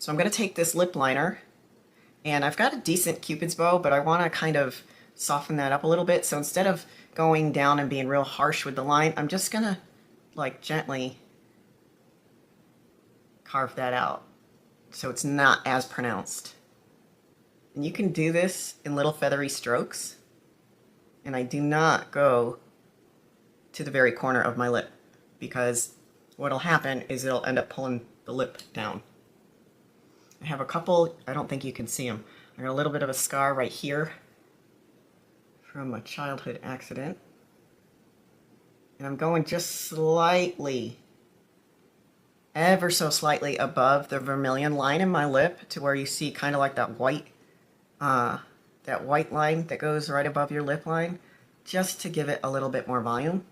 So I'm going to take this lip liner, and I've got a decent Cupid's bow, but I want to kind of soften that up a little bit. So instead of going down and being real harsh with the line, I'm just going to like gently carve that out so it's not as pronounced. And you can do this in little feathery strokes. And I do not go to the very corner of my lip, because what'll happen is it'll end up pulling the lip down. I have a couple, I don't think you can see them. I got a little bit of a scar right here from a childhood accident. And I'm going just slightly, ever so slightly above the vermilion line in my lip to where you see kind of like that white line that goes right above your lip line, just to give it a little bit more volume.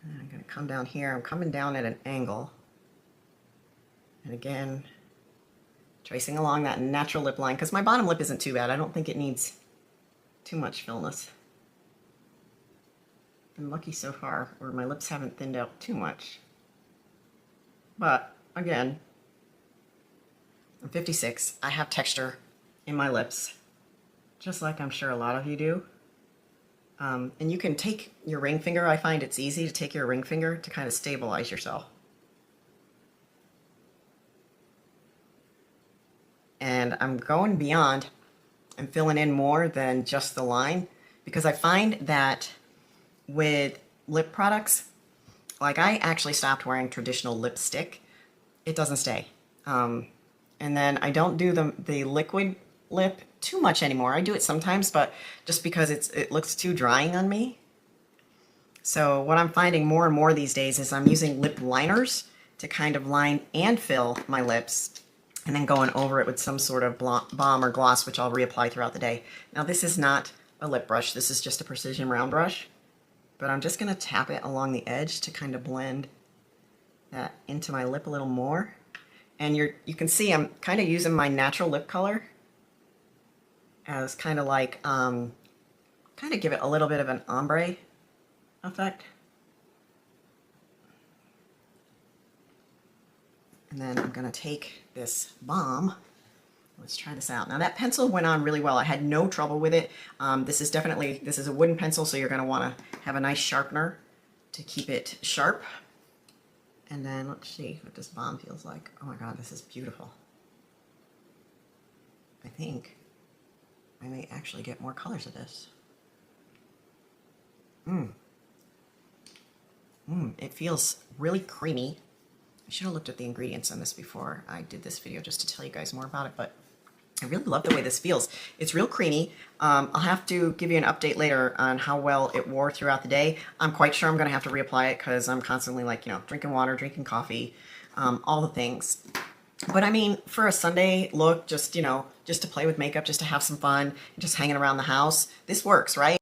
And I'm going to come down here. I'm coming down at an angle. And again, tracing along that natural lip line, because my bottom lip isn't too bad. I don't think it needs too much fillness. I'm lucky so far where my lips haven't thinned out too much. But again, I'm 56. I have texture in my lips, just like I'm sure a lot of you do. And you can take your ring finger. I find it's easy to take your ring finger to kind of stabilize yourself. And I'm going beyond and filling in more than just the line, because I find that with lip products, like I actually stopped wearing traditional lipstick. It doesn't stay. And then I don't do the liquid lip too much anymore. I do it sometimes, but just because it looks too drying on me. So what I'm finding more and more these days is I'm using lip liners to kind of line and fill my lips, and then going over it with some sort of balm or gloss, which I'll reapply throughout the day. Now this is not a lip brush. This is just a precision round brush, but I'm just going to tap it along the edge to kind of blend that into my lip a little more. And you can see I'm kind of using my natural lip color as kind of like, kind of give it a little bit of an ombre effect. And then I'm going to take this balm. Let's try this out. Now that pencil went on really well. I had no trouble with it. This is a wooden pencil, so you're going to want to have a nice sharpener to keep it sharp. And then let's see what this balm feels like. Oh my God, this is beautiful. I think I may actually get more colors of this. It feels really creamy. I should have looked at the ingredients on this before I did this video just to tell you guys more about it, but I really love the way this feels. It's real creamy. I'll have to give you an update later on how well it wore throughout the day. I'm quite sure I'm going to have to reapply it because I'm constantly like, drinking water, drinking coffee, all the things. But I mean, for a Sunday look, just to play with makeup, just to have some fun, just hanging around the house, this works, right?